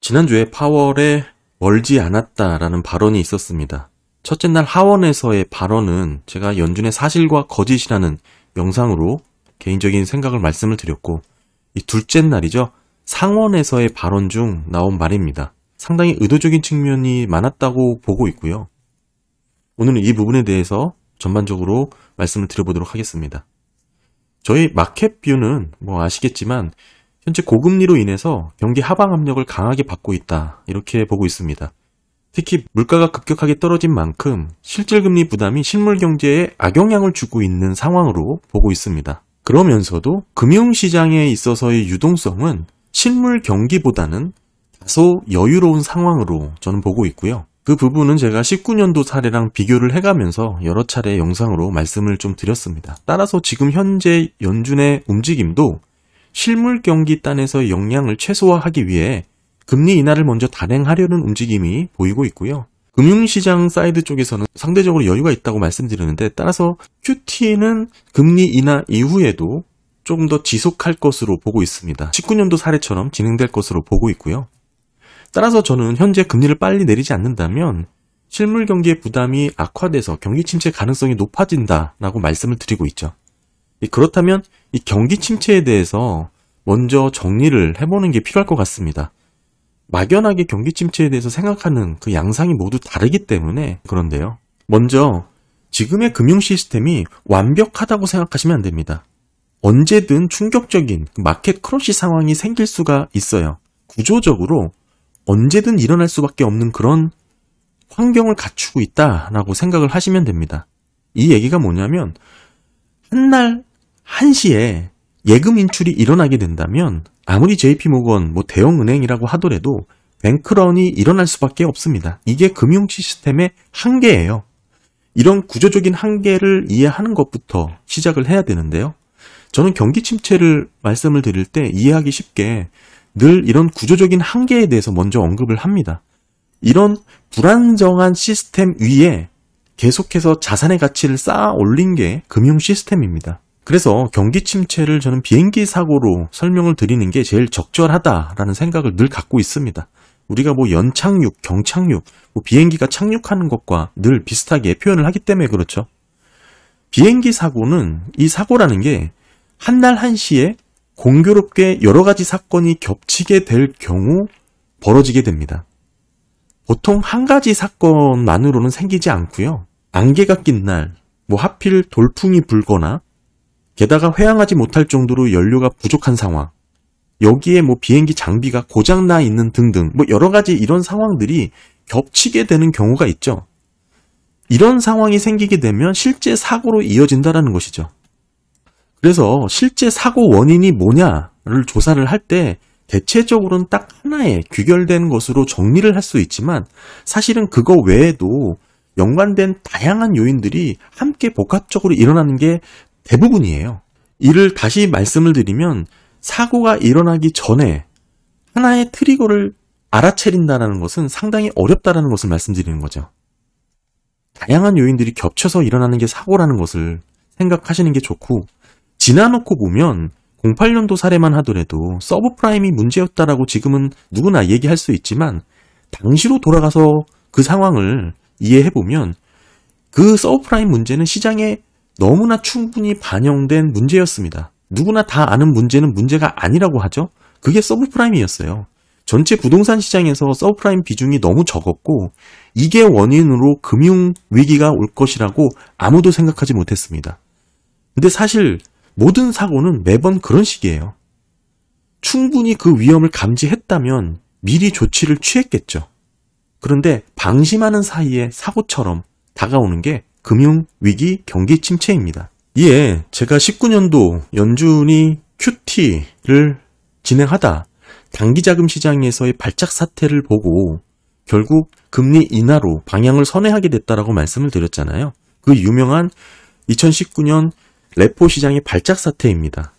지난주에 파월에 멀지 않았다라는 발언이 있었습니다. 첫째 날 하원에서의 발언은 제가 연준의 사실과 거짓이라는 영상으로 개인적인 생각을 말씀을 드렸고, 이 둘째 날이죠. 상원에서의 발언 중 나온 말입니다. 상당히 의도적인 측면이 많았다고 보고 있고요. 오늘은 이 부분에 대해서 전반적으로 말씀을 드려보도록 하겠습니다. 저희 마켓뷰는 아시겠지만 현재 고금리로 인해서 경기 하방 압력을 강하게 받고 있다, 이렇게 보고 있습니다. 특히 물가가 급격하게 떨어진 만큼 실질금리 부담이 실물 경제에 악영향을 주고 있는 상황으로 보고 있습니다. 그러면서도 금융시장에 있어서의 유동성은 실물 경기보다는 다소 여유로운 상황으로 저는 보고 있고요. 그 부분은 제가 19년도 사례랑 비교를 해가면서 여러 차례 영상으로 말씀을 좀 드렸습니다. 따라서 지금 현재 연준의 움직임도 실물 경기 단에서 영향을 최소화하기 위해 금리 인하를 먼저 단행하려는 움직임이 보이고 있고요. 금융시장 사이드 쪽에서는 상대적으로 여유가 있다고 말씀드렸는데, 따라서 QT는 금리 인하 이후에도 조금 더 지속할 것으로 보고 있습니다. 19년도 사례처럼 진행될 것으로 보고 있고요. 따라서 저는 현재 금리를 빨리 내리지 않는다면 실물 경기의 부담이 악화돼서 경기 침체 가능성이 높아진다라고 말씀을 드리고 있죠. 그렇다면 이 경기 침체에 대해서 먼저 정리를 해보는 게 필요할 것 같습니다. 막연하게 경기 침체에 대해서 생각하는 그 양상이 모두 다르기 때문에 그런데요. 먼저 지금의 금융 시스템이 완벽하다고 생각하시면 안 됩니다. 언제든 충격적인 마켓 크러쉬 상황이 생길 수가 있어요. 구조적으로 언제든 일어날 수밖에 없는 그런 환경을 갖추고 있다라고 생각을 하시면 됩니다. 이 얘기가 뭐냐면, 한날 1시에 예금 인출이 일어나게 된다면 아무리 JP모건 대형은행이라고 하더라도 뱅크런이 일어날 수밖에 없습니다. 이게 금융 시스템의 한계예요. 이런 구조적인 한계를 이해하는 것부터 시작을 해야 되는데요. 저는 경기 침체를 말씀을 드릴 때 이해하기 쉽게 늘 이런 구조적인 한계에 대해서 먼저 언급을 합니다. 이런 불안정한 시스템 위에 계속해서 자산의 가치를 쌓아 올린 게 금융 시스템입니다. 그래서 경기 침체를 저는 비행기 사고로 설명을 드리는 게 제일 적절하다라는 생각을 늘 갖고 있습니다. 우리가 연착륙, 경착륙, 비행기가 착륙하는 것과 늘 비슷하게 표현을 하기 때문에 그렇죠. 비행기 사고는, 이 사고라는 게 한날 1시에 공교롭게 여러 가지 사건이 겹치게 될 경우 벌어지게 됩니다. 보통 한 가지 사건만으로는 생기지 않고요. 안개가 낀 날, 하필 돌풍이 불거나, 게다가 회항하지 못할 정도로 연료가 부족한 상황, 여기에 비행기 장비가 고장나 있는 등등, 여러 가지 이런 상황들이 겹치게 되는 경우가 있죠. 이런 상황이 생기게 되면 실제 사고로 이어진다는 것이죠. 그래서 실제 사고 원인이 뭐냐를 조사를 할 때 대체적으로는 딱 하나의 귀결된 것으로 정리를 할 수 있지만, 사실은 그거 외에도 연관된 다양한 요인들이 함께 복합적으로 일어나는 게 대부분이에요. 이를 다시 말씀을 드리면, 사고가 일어나기 전에 하나의 트리거를 알아차린다는 것은 상당히 어렵다는 것을 말씀드리는 거죠. 다양한 요인들이 겹쳐서 일어나는 게 사고라는 것을 생각하시는 게 좋고, 지나놓고 보면 08년도 사례만 하더라도 서브프라임이 문제였다라고 지금은 누구나 얘기할 수 있지만, 당시로 돌아가서 그 상황을 이해해보면 그 서브프라임 문제는 시장에 너무나 충분히 반영된 문제였습니다. 누구나 다 아는 문제는 문제가 아니라고 하죠. 그게 서브프라임이었어요. 전체 부동산 시장에서 서브프라임 비중이 너무 적었고, 이게 원인으로 금융위기가 올 것이라고 아무도 생각하지 못했습니다. 근데 사실 모든 사고는 매번 그런 식이에요. 충분히 그 위험을 감지했다면 미리 조치를 취했겠죠. 그런데 방심하는 사이에 사고처럼 다가오는 게 금융위기 경기 침체입니다. 이에 제가 19년도 연준이 QT를 진행하다 단기자금 시장에서의 발작 사태를 보고 결국 금리 인하로 방향을 선회하게 됐다라고 말씀을 드렸잖아요. 그 유명한 2019년 레포 시장의 발작 사태입니다.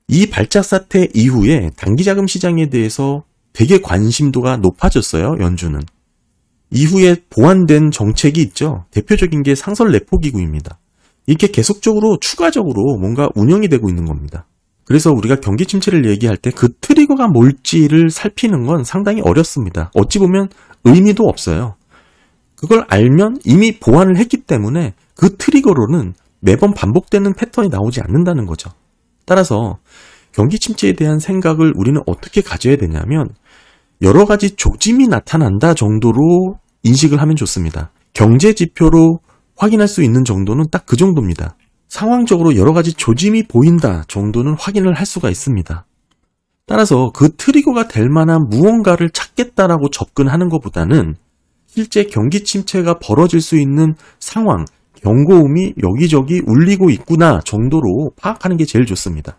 이 발작 사태 이후에 단기자금 시장에 대해서 되게 관심도가 높아졌어요, 연준은. 이후에 보완된 정책이 있죠. 대표적인 게 상설 레포 기구입니다. 이렇게 계속적으로 추가적으로 뭔가 운영이 되고 있는 겁니다. 그래서 우리가 경기 침체를 얘기할 때 그 트리거가 뭘지를 살피는 건 상당히 어렵습니다. 어찌 보면 의미도 없어요. 그걸 알면 이미 보완을 했기 때문에 그 트리거로는 매번 반복되는 패턴이 나오지 않는다는 거죠. 따라서 경기 침체에 대한 생각을 우리는 어떻게 가져야 되냐면 여러 가지 조짐이 나타난다 정도로 인식을 하면 좋습니다. 경제 지표로 확인할 수 있는 정도는 딱 그 정도입니다. 상황적으로 여러 가지 조짐이 보인다 정도는 확인을 할 수가 있습니다. 따라서 그 트리거가 될 만한 무언가를 찾겠다라고 접근하는 것보다는 실제 경기 침체가 벌어질 수 있는 상황, 경고음이 여기저기 울리고 있구나 정도로 파악하는 게 제일 좋습니다.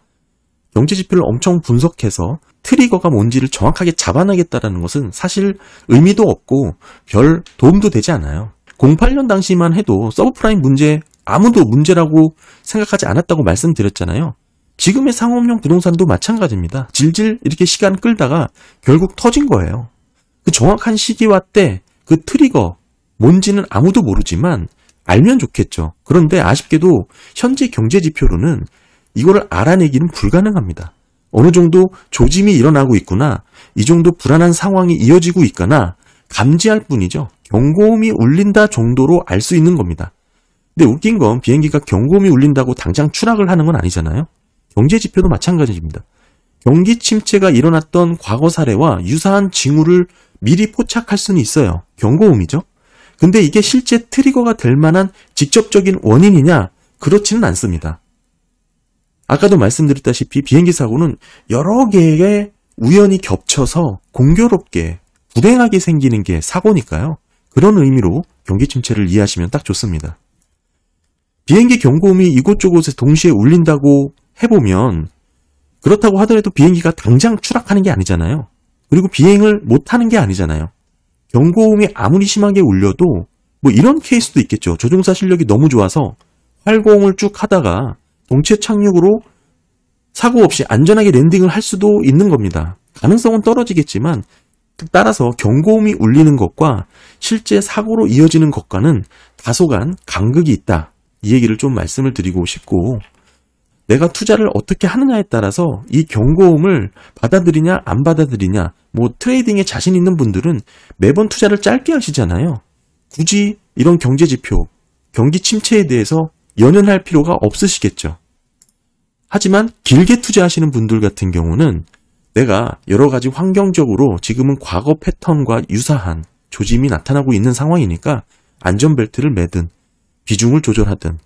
경제 지표를 엄청 분석해서 트리거가 뭔지를 정확하게 잡아내겠다라는 것은 사실 의미도 없고 별 도움도 되지 않아요. 08년 당시만 해도 서브프라임 문제 아무도 문제라고 생각하지 않았다고 말씀드렸잖아요. 지금의 상업용 부동산도 마찬가지입니다. 질질 이렇게 시간 끌다가 결국 터진 거예요. 그 정확한 시기와 때 그 트리거 뭔지는 아무도 모르지만 알면 좋겠죠. 그런데 아쉽게도 현재 경제 지표로는 이거를 알아내기는 불가능합니다. 어느 정도 조짐이 일어나고 있구나, 이 정도 불안한 상황이 이어지고 있거나 감지할 뿐이죠. 경고음이 울린다 정도로 알 수 있는 겁니다. 근데 웃긴 건 비행기가 경고음이 울린다고 당장 추락을 하는 건 아니잖아요. 경제 지표도 마찬가지입니다. 경기 침체가 일어났던 과거 사례와 유사한 징후를 미리 포착할 수는 있어요. 경고음이죠. 근데 이게 실제 트리거가 될 만한 직접적인 원인이냐? 그렇지는 않습니다. 아까도 말씀드렸다시피 비행기 사고는 여러 개의 우연이 겹쳐서 공교롭게 불행하게 생기는 게 사고니까요. 그런 의미로 경기 침체를 이해하시면 딱 좋습니다. 비행기 경고음이 이곳저곳에 동시에 울린다고 해보면 그렇다고 하더라도 비행기가 당장 추락하는 게 아니잖아요. 그리고 비행을 못하는 게 아니잖아요. 경고음이 아무리 심하게 울려도 뭐 이런 케이스도 있겠죠. 조종사 실력이 너무 좋아서 활공을 쭉 하다가 동체 착륙으로 사고 없이 안전하게 랜딩을 할 수도 있는 겁니다. 가능성은 떨어지겠지만 따라서 경고음이 울리는 것과 실제 사고로 이어지는 것과는 다소간 간극이 있다. 이 얘기를 좀 말씀을 드리고 싶고, 내가 투자를 어떻게 하느냐에 따라서 이 경고음을 받아들이냐 안 받아들이냐, 뭐 트레이딩에 자신 있는 분들은 매번 투자를 짧게 하시잖아요. 굳이 이런 경제 지표, 경기 침체에 대해서 연연할 필요가 없으시겠죠. 하지만 길게 투자하시는 분들 같은 경우는 내가 여러 가지 환경적으로 지금은 과거 패턴과 유사한 조짐이 나타나고 있는 상황이니까 안전벨트를 매든 비중을 조절하든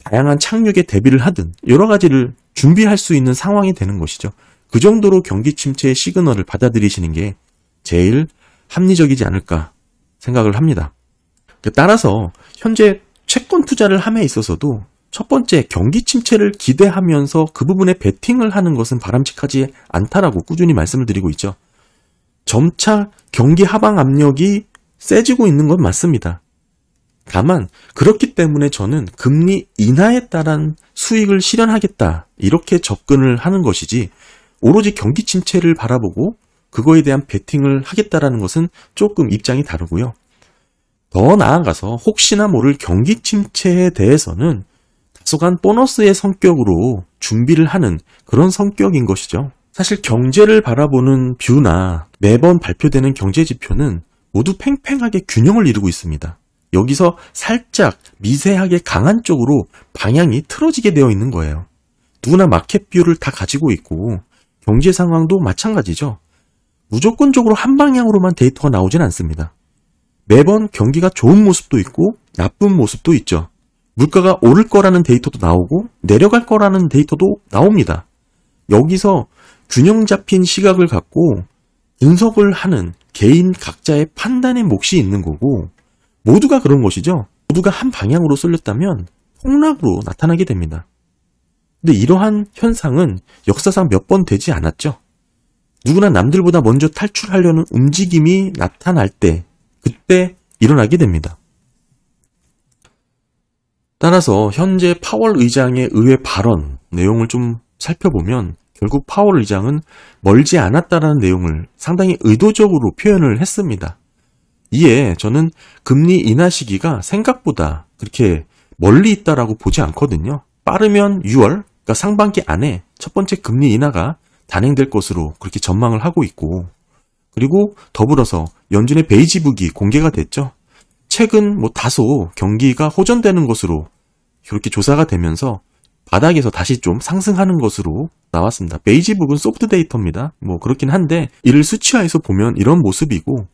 다양한 착륙에 대비를 하든 여러 가지를 준비할 수 있는 상황이 되는 것이죠. 그 정도로 경기 침체의 시그널을 받아들이시는 게 제일 합리적이지 않을까 생각을 합니다. 따라서 현재 채권 투자를 함에 있어서도 첫 번째 경기 침체를 기대하면서 그 부분에 베팅을 하는 것은 바람직하지 않다라고 꾸준히 말씀을 드리고 있죠. 점차 경기 하방 압력이 세지고 있는 건 맞습니다. 다만 그렇기 때문에 저는 금리 인하에 따른 수익을 실현하겠다 이렇게 접근을 하는 것이지 오로지 경기 침체를 바라보고 그거에 대한 베팅을 하겠다라는 것은 조금 입장이 다르고요. 더 나아가서 혹시나 모를 경기 침체에 대해서는 다소간 보너스의 성격으로 준비를 하는 그런 성격인 것이죠. 사실 경제를 바라보는 뷰나 매번 발표되는 경제 지표는 모두 팽팽하게 균형을 이루고 있습니다. 여기서 살짝 미세하게 강한 쪽으로 방향이 틀어지게 되어 있는 거예요. 누구나 마켓 뷰를 다 가지고 있고 경제 상황도 마찬가지죠. 무조건적으로 한 방향으로만 데이터가 나오진 않습니다. 매번 경기가 좋은 모습도 있고 나쁜 모습도 있죠. 물가가 오를 거라는 데이터도 나오고 내려갈 거라는 데이터도 나옵니다. 여기서 균형 잡힌 시각을 갖고 분석을 하는 개인 각자의 판단의 몫이 있는 거고 모두가 그런 것이죠. 모두가 한 방향으로 쏠렸다면 폭락으로 나타나게 됩니다. 근데 이러한 현상은 역사상 몇 번 되지 않았죠. 누구나 남들보다 먼저 탈출하려는 움직임이 나타날 때 그때 일어나게 됩니다. 따라서 현재 파월 의장의 의회 발언 내용을 좀 살펴보면 결국 파월 의장은 멀지 않았다라는 내용을 상당히 의도적으로 표현을 했습니다. 이에 저는 금리 인하 시기가 생각보다 그렇게 멀리 있다라고 보지 않거든요. 빠르면 6월, 그러니까 상반기 안에 첫 번째 금리 인하가 단행될 것으로 그렇게 전망을 하고 있고, 그리고 더불어서 연준의 베이지북이 공개가 됐죠. 최근 다소 경기가 호전되는 것으로 그렇게 조사가 되면서 바닥에서 다시 좀 상승하는 것으로 나왔습니다. 베이지북은 소프트 데이터입니다. 그렇긴 한데 이를 수치화해서 보면 이런 모습이고,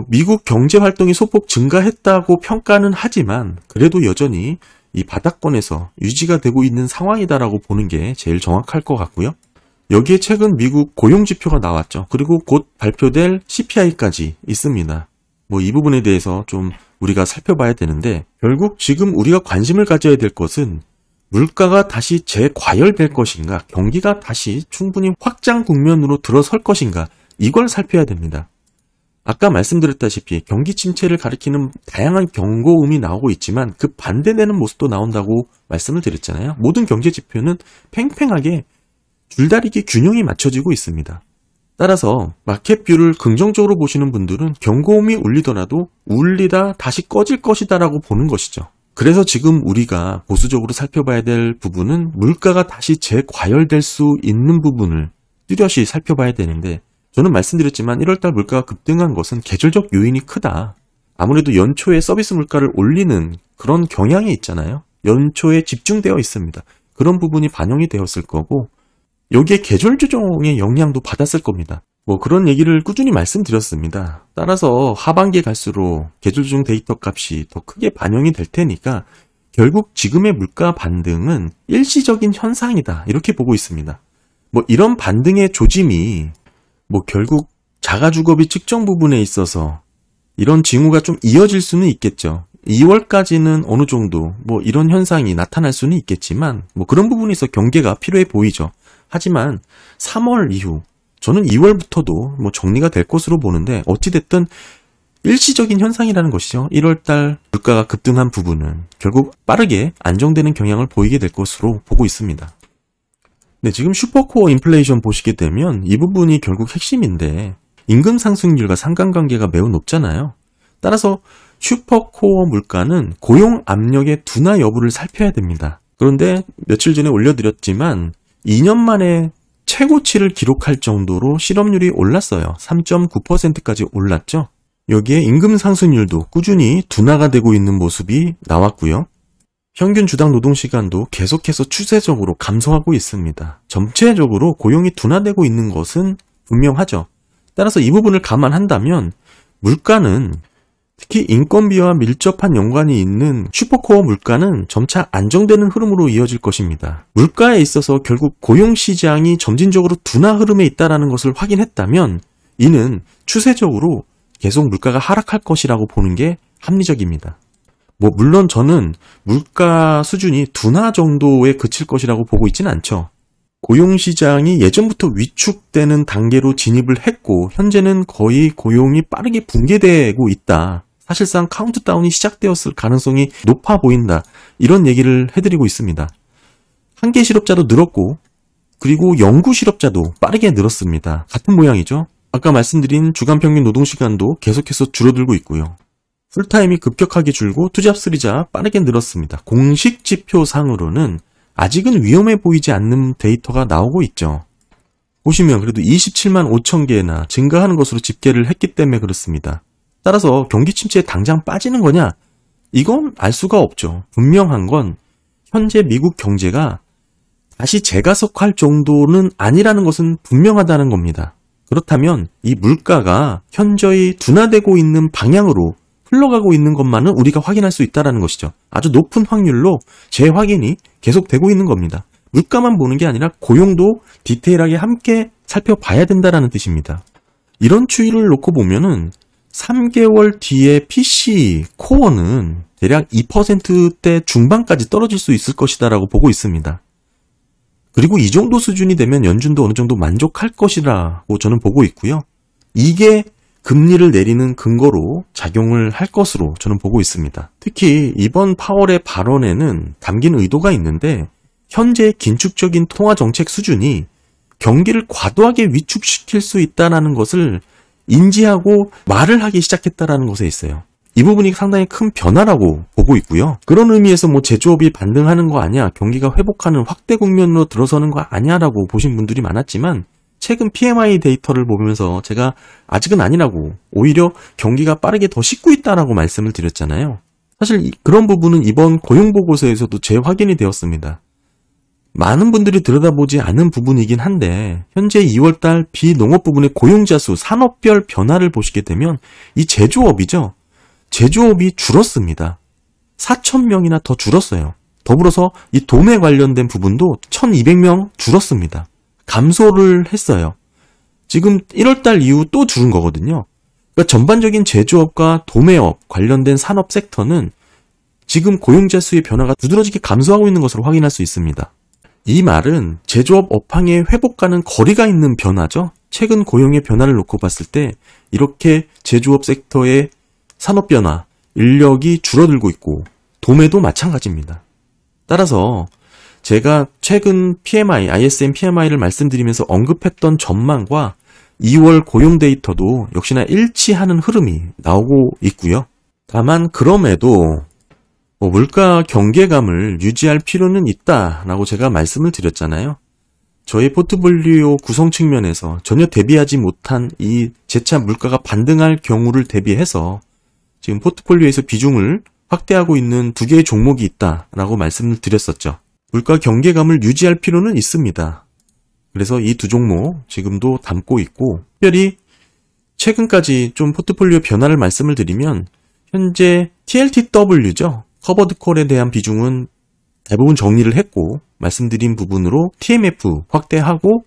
미국 경제 활동이 소폭 증가했다고 평가는 하지만 그래도 여전히 이 바닥권에서 유지가 되고 있는 상황이다라고 보는 게 제일 정확할 것 같고요. 여기에 최근 미국 고용 지표가 나왔죠. 그리고 곧 발표될 CPI까지 있습니다. 이 부분에 대해서 좀 우리가 살펴봐야 되는데, 결국 지금 우리가 관심을 가져야 될 것은 물가가 다시 재과열될 것인가, 경기가 다시 충분히 확장 국면으로 들어설 것인가, 이걸 살펴야 됩니다. 아까 말씀드렸다시피 경기 침체를 가리키는 다양한 경고음이 나오고 있지만 그 반대되는 모습도 나온다고 말씀을 드렸잖아요. 모든 경제 지표는 팽팽하게 줄다리기 균형이 맞춰지고 있습니다. 따라서 마켓뷰를 긍정적으로 보시는 분들은 경고음이 울리더라도 울리다 다시 꺼질 것이다 라고 보는 것이죠. 그래서 지금 우리가 보수적으로 살펴봐야 될 부분은 물가가 다시 재과열될 수 있는 부분을 뚜렷이 살펴봐야 되는데, 저는 말씀드렸지만 1월달 물가가 급등한 것은 계절적 요인이 크다. 아무래도 연초에 서비스 물가를 올리는 그런 경향이 있잖아요. 연초에 집중되어 있습니다. 그런 부분이 반영이 되었을 거고, 여기에 계절 조정의 영향도 받았을 겁니다. 그런 얘기를 꾸준히 말씀드렸습니다. 따라서 하반기에 갈수록 계절 조정 데이터 값이 더 크게 반영이 될 테니까 결국 지금의 물가 반등은 일시적인 현상이다, 이렇게 보고 있습니다. 이런 반등의 조짐이 결국 자가주거비 측정 부분에 있어서 이런 징후가 좀 이어질 수는 있겠죠. 2월까지는 어느 정도 이런 현상이 나타날 수는 있겠지만 그런 부분에서 경계가 필요해 보이죠. 하지만 3월 이후, 저는 2월부터도 정리가 될 것으로 보는데, 어찌됐든 일시적인 현상이라는 것이죠. 1월달 물가가 급등한 부분은 결국 빠르게 안정되는 경향을 보이게 될 것으로 보고 있습니다. 네, 지금 슈퍼코어 인플레이션 보시게 되면 이 부분이 결국 핵심인데, 임금 상승률과 상관관계가 매우 높잖아요. 따라서 슈퍼코어 물가는 고용 압력의 둔화 여부를 살펴야 됩니다. 그런데 며칠 전에 올려드렸지만 2년 만에 최고치를 기록할 정도로 실업률이 올랐어요. 3.9%까지 올랐죠. 여기에 임금 상승률도 꾸준히 둔화가 되고 있는 모습이 나왔고요. 평균 주당 노동시간도 계속해서 추세적으로 감소하고 있습니다. 전체적으로 고용이 둔화되고 있는 것은 분명하죠. 따라서 이 부분을 감안한다면 물가는, 특히 인건비와 밀접한 연관이 있는 슈퍼코어 물가는 점차 안정되는 흐름으로 이어질 것입니다. 물가에 있어서 결국 고용시장이 점진적으로 둔화 흐름에 있다는 것을 확인했다면 이는 추세적으로 계속 물가가 하락할 것이라고 보는 게 합리적입니다. 물론 저는 물가 수준이 둔화 정도에 그칠 것이라고 보고 있지는 않죠. 고용시장이 예전부터 위축되는 단계로 진입을 했고 현재는 거의 고용이 빠르게 붕괴되고 있다. 사실상 카운트다운이 시작되었을 가능성이 높아 보인다. 이런 얘기를 해드리고 있습니다. 한계 실업자도 늘었고, 그리고 영구 실업자도 빠르게 늘었습니다. 같은 모양이죠. 아까 말씀드린 주간 평균 노동시간도 계속해서 줄어들고 있고요. 풀타임이 급격하게 줄고 투잡 쓰리잡 빠르게 늘었습니다. 공식 지표상으로는 아직은 위험해 보이지 않는 데이터가 나오고 있죠. 보시면 그래도 27만 5천 개나 증가하는 것으로 집계를 했기 때문에 그렇습니다. 따라서 경기 침체에 당장 빠지는 거냐? 이건 알 수가 없죠. 분명한 건 현재 미국 경제가 다시 재가속할 정도는 아니라는 것은 분명하다는 겁니다. 그렇다면 이 물가가 현저히 둔화되고 있는 방향으로 흘러가고 있는 것만은 우리가 확인할 수 있다는 것이죠. 아주 높은 확률로 재확인이 계속되고 있는 겁니다. 물가만 보는 게 아니라 고용도 디테일하게 함께 살펴봐야 된다는 뜻입니다. 이런 추이를 놓고 보면은 3개월 뒤에 PC 코어는 대략 2%대 중반까지 떨어질 수 있을 것이다라고 보고 있습니다. 그리고 이 정도 수준이 되면 연준도 어느 정도 만족할 것이라고 저는 보고 있고요. 이게 금리를 내리는 근거로 작용을 할 것으로 저는 보고 있습니다. 특히 이번 파월의 발언에는 담긴 의도가 있는데 현재 긴축적인 통화정책 수준이 경기를 과도하게 위축시킬 수 있다는 것을 인지하고 말을 하기 시작했다는 것에 있어요. 이 부분이 상당히 큰 변화라고 보고 있고요. 그런 의미에서 뭐 제조업이 반등하는 거 아니야, 경기가 회복하는 확대 국면으로 들어서는 거 아니야라고 보신 분들이 많았지만 최근 PMI 데이터를 보면서 제가 아직은 아니라고, 오히려 경기가 빠르게 더 싣고 있다라고 말씀을 드렸잖아요. 사실 그런 부분은 이번 고용보고서에서도 재확인이 되었습니다. 많은 분들이 들여다보지 않은 부분이긴 한데 현재 2월달 비농업 부분의 고용자 수, 산업별 변화를 보시게 되면 이 제조업이죠. 제조업이 줄었습니다. 4,000명이나 더 줄었어요. 더불어서 이 도매 관련된 부분도 1,200명 줄었습니다. 감소를 했어요. 지금 1월달 이후 또 줄은 거거든요. 그러니까 전반적인 제조업과 도매업 관련된 산업 섹터는 지금 고용자 수의 변화가 두드러지게 감소하고 있는 것으로 확인할 수 있습니다. 이 말은 제조업 업황의 회복과는 거리가 있는 변화죠. 최근 고용의 변화를 놓고 봤을 때 이렇게 제조업 섹터의 산업 변화, 인력이 줄어들고 있고 도매도 마찬가지입니다. 따라서 제가 최근 PMI, ISM PMI를 말씀드리면서 언급했던 전망과 2월 고용 데이터도 역시나 일치하는 흐름이 나오고 있고요. 다만 그럼에도 물가 경계감을 유지할 필요는 있다라고 제가 말씀을 드렸잖아요. 저희 포트폴리오 구성 측면에서 전혀 대비하지 못한 이 재차 물가가 반등할 경우를 대비해서 지금 포트폴리오에서 비중을 확대하고 있는 두 개의 종목이 있다라고 말씀을 드렸었죠. 물가 경계감을 유지할 필요는 있습니다. 그래서 이 두 종목 지금도 담고 있고, 특별히 최근까지 좀 포트폴리오 변화를 말씀을 드리면 현재 TLTW죠. 커버드콜에 대한 비중은 대부분 정리를 했고, 말씀드린 부분으로 TMF 확대하고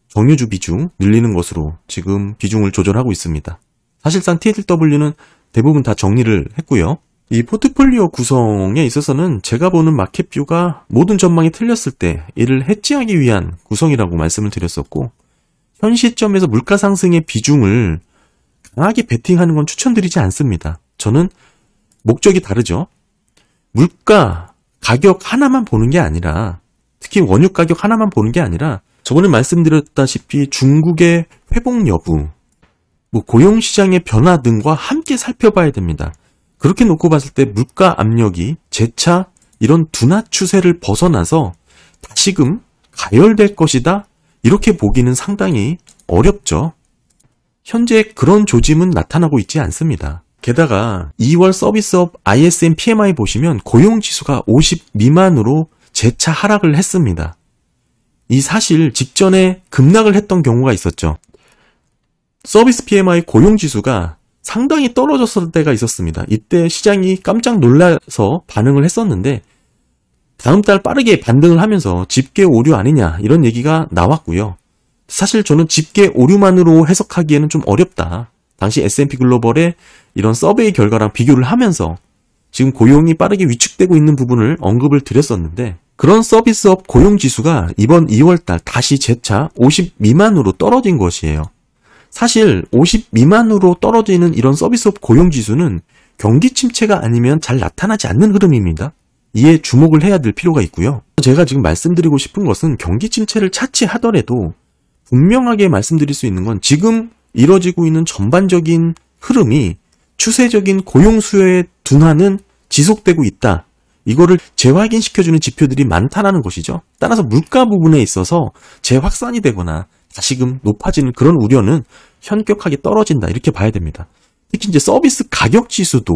정유주 비중 늘리는 것으로 지금 비중을 조절하고 있습니다. 사실상 TLTW는 대부분 다 정리를 했고요. 이 포트폴리오 구성에 있어서는 제가 보는 마켓뷰가 모든 전망이 틀렸을 때 이를 해지하기 위한 구성이라고 말씀을 드렸었고, 현 시점에서 물가 상승의 비중을 강하게 베팅하는 건 추천드리지 않습니다. 저는 목적이 다르죠. 물가 가격 하나만 보는 게 아니라, 특히 원유 가격 하나만 보는 게 아니라 저번에 말씀드렸다시피 중국의 회복 여부, 고용시장의 변화 등과 함께 살펴봐야 됩니다. 그렇게 놓고 봤을 때 물가 압력이 재차 이런 둔화 추세를 벗어나서 다시금 가열될 것이다, 이렇게 보기는 상당히 어렵죠. 현재 그런 조짐은 나타나고 있지 않습니다. 게다가 2월 서비스업 ISM PMI 보시면 고용지수가 50 미만으로 재차 하락을 했습니다. 이 사실 직전에 급락을 했던 경우가 있었죠. 서비스 PMI 고용지수가 상당히 떨어졌을 때가 있었습니다. 이때 시장이 깜짝 놀라서 반응을 했었는데 다음 달 빠르게 반등을 하면서 집계 오류 아니냐, 이런 얘기가 나왔고요. 사실 저는 집계 오류만으로 해석하기에는 좀 어렵다. 당시 S&P 글로벌의 이런 서베이 결과랑 비교를 하면서 지금 고용이 빠르게 위축되고 있는 부분을 언급을 드렸었는데, 그런 서비스업 고용지수가 이번 2월달 다시 재차 50 미만으로 떨어진 것이에요. 사실 50 미만으로 떨어지는 이런 서비스업 고용지수는 경기 침체가 아니면 잘 나타나지 않는 흐름입니다. 이에 주목을 해야 될 필요가 있고요. 제가 지금 말씀드리고 싶은 것은 경기 침체를 차치하더라도 분명하게 말씀드릴 수 있는 건 지금 이뤄지고 있는 전반적인 흐름이 추세적인 고용 수요의 둔화는 지속되고 있다. 이거를 재확인시켜주는 지표들이 많다라는 것이죠. 따라서 물가 부분에 있어서 재확산이 되거나 다시금 높아지는 그런 우려는 현격하게 떨어진다, 이렇게 봐야 됩니다. 특히 이제 서비스 가격 지수도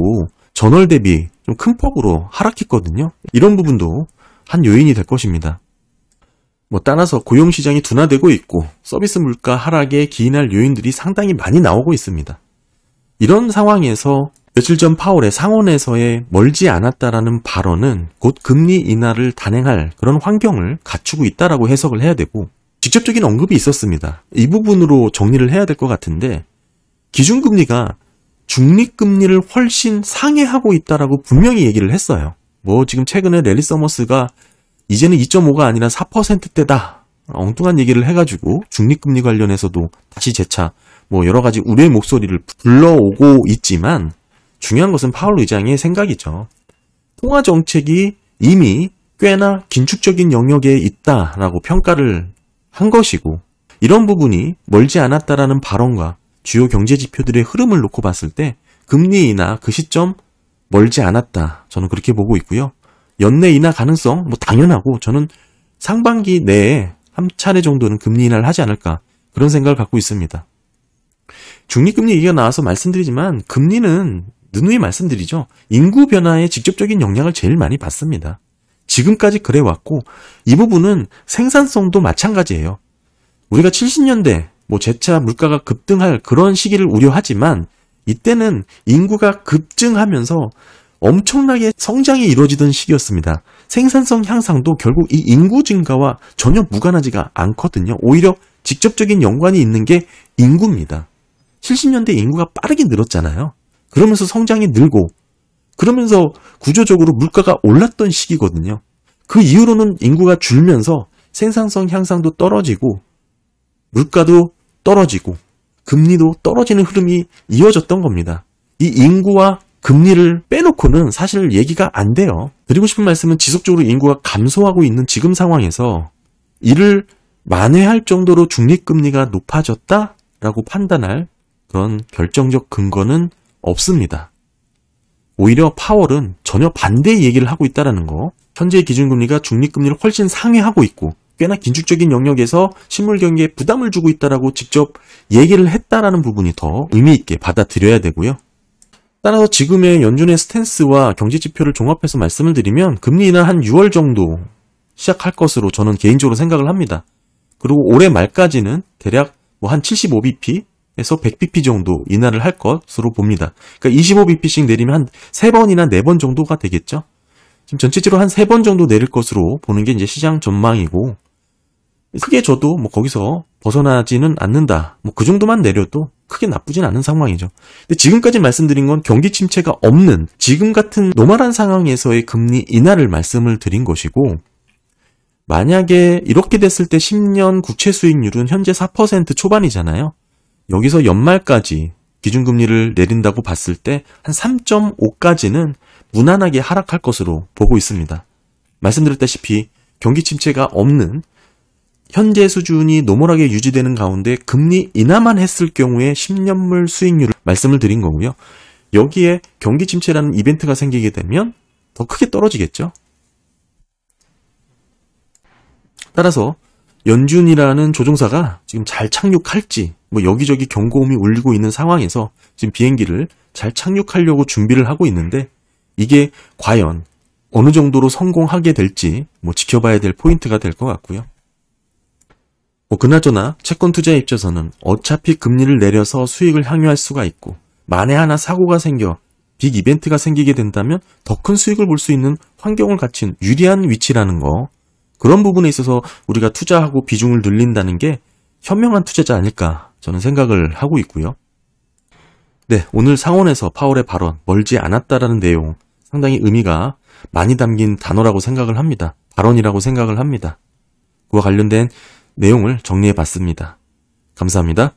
전월 대비 좀 큰 폭으로 하락했거든요. 이런 부분도 한 요인이 될 것입니다. 따라서 고용시장이 둔화되고 있고 서비스 물가 하락에 기인할 요인들이 상당히 많이 나오고 있습니다. 이런 상황에서 며칠 전 파월의 상원에서의 멀지 않았다라는 발언은 곧 금리 인하를 단행할 그런 환경을 갖추고 있다라고 해석을 해야 되고, 직접적인 언급이 있었습니다. 이 부분으로 정리를 해야 될 것 같은데, 기준금리가 중립금리를 훨씬 상회하고 있다라고 분명히 얘기를 했어요. 지금 최근에 랠리 서머스가 이제는 2.5가 아니라 4%대다, 엉뚱한 얘기를 해가지고 중립금리 관련해서도 다시 재차 여러 가지 우려의 목소리를 불러오고 있지만, 중요한 것은 파월 의장의 생각이죠. 통화 정책이 이미 꽤나 긴축적인 영역에 있다라고 평가를 한 것이고, 이런 부분이 멀지 않았다라는 발언과 주요 경제 지표들의 흐름을 놓고 봤을 때 금리 인하 그 시점 멀지 않았다. 저는 그렇게 보고 있고요. 연내 인하 가능성 뭐 당연하고 저는 상반기 내에 한 차례 정도는 금리 인하를 하지 않을까 그런 생각을 갖고 있습니다. 중립금리 얘기가 나와서 말씀드리지만 금리는 누누이 말씀드리죠. 인구 변화에 직접적인 영향을 제일 많이 받습니다. 지금까지 그래왔고 이 부분은 생산성도 마찬가지예요. 우리가 70년대 뭐 재차 물가가 급등할 그런 시기를 우려하지만 이때는 인구가 급증하면서 엄청나게 성장이 이루어지던 시기였습니다. 생산성 향상도 결국 이 인구 증가와 전혀 무관하지가 않거든요. 오히려 직접적인 연관이 있는 게 인구입니다. 70년대 인구가 빠르게 늘었잖아요. 그러면서 성장이 늘고 그러면서 구조적으로 물가가 올랐던 시기거든요. 그 이후로는 인구가 줄면서 생산성 향상도 떨어지고 물가도 떨어지고 금리도 떨어지는 흐름이 이어졌던 겁니다. 이 인구와 금리를 빼놓고는 사실 얘기가 안 돼요. 드리고 싶은 말씀은 지속적으로 인구가 감소하고 있는 지금 상황에서 이를 만회할 정도로 중립금리가 높아졌다라고 판단할 그런 결정적 근거는 없습니다. 오히려 파월은 전혀 반대의 얘기를 하고 있다는 거. 현재의 기준금리가 중립금리를 훨씬 상회하고 있고 꽤나 긴축적인 영역에서 실물 경기에 부담을 주고 있다라고 직접 얘기를 했다라는 부분이 더 의미 있게 받아들여야 되고요. 따라서 지금의 연준의 스탠스와 경제지표를 종합해서 말씀을 드리면 금리 인하 한 6월 정도 시작할 것으로 저는 개인적으로 생각을 합니다. 그리고 올해 말까지는 대략 뭐 한 75bp에서 100bp 정도 인하를 할 것으로 봅니다. 그러니까 25bp씩 내리면 한 3번이나 4번 정도가 되겠죠. 지금 전체적으로 한 3번 정도 내릴 것으로 보는 게 이제 시장 전망이고 크게 저도 뭐 거기서 벗어나지는 않는다. 뭐 그 정도만 내려도 크게 나쁘진 않은 상황이죠. 근데 지금까지 말씀드린 건 경기 침체가 없는 지금 같은 노멀한 상황에서의 금리 인하를 말씀을 드린 것이고 만약에 이렇게 됐을 때 10년 국채 수익률은 현재 4% 초반이잖아요. 여기서 연말까지 기준금리를 내린다고 봤을 때 한 3.5까지는 무난하게 하락할 것으로 보고 있습니다. 말씀드렸다시피 경기 침체가 없는 현재 수준이 노멀하게 유지되는 가운데 금리 인하만 했을 경우에 10년물 수익률을 말씀을 드린 거고요. 여기에 경기 침체라는 이벤트가 생기게 되면 더 크게 떨어지겠죠. 따라서 연준이라는 조종사가 지금 잘 착륙할지 뭐 여기저기 경고음이 울리고 있는 상황에서 지금 비행기를 잘 착륙하려고 준비를 하고 있는데 이게 과연 어느 정도로 성공하게 될지 뭐 지켜봐야 될 포인트가 될 것 같고요. 뭐 그나저나 채권 투자에 입장에서는 어차피 금리를 내려서 수익을 향유할 수가 있고 만에 하나 사고가 생겨 빅 이벤트가 생기게 된다면 더 큰 수익을 볼 수 있는 환경을 갖춘 유리한 위치라는 거 그런 부분에 있어서 우리가 투자하고 비중을 늘린다는 게 현명한 투자자 아닐까 저는 생각을 하고 있고요. 네, 오늘 상원에서 파월의 발언 멀지 않았다라는 내용 상당히 의미가 많이 담긴 단어라고 생각을 합니다. 발언이라고 생각을 합니다. 그와 관련된 내용을 정리해 봤습니다. 감사합니다.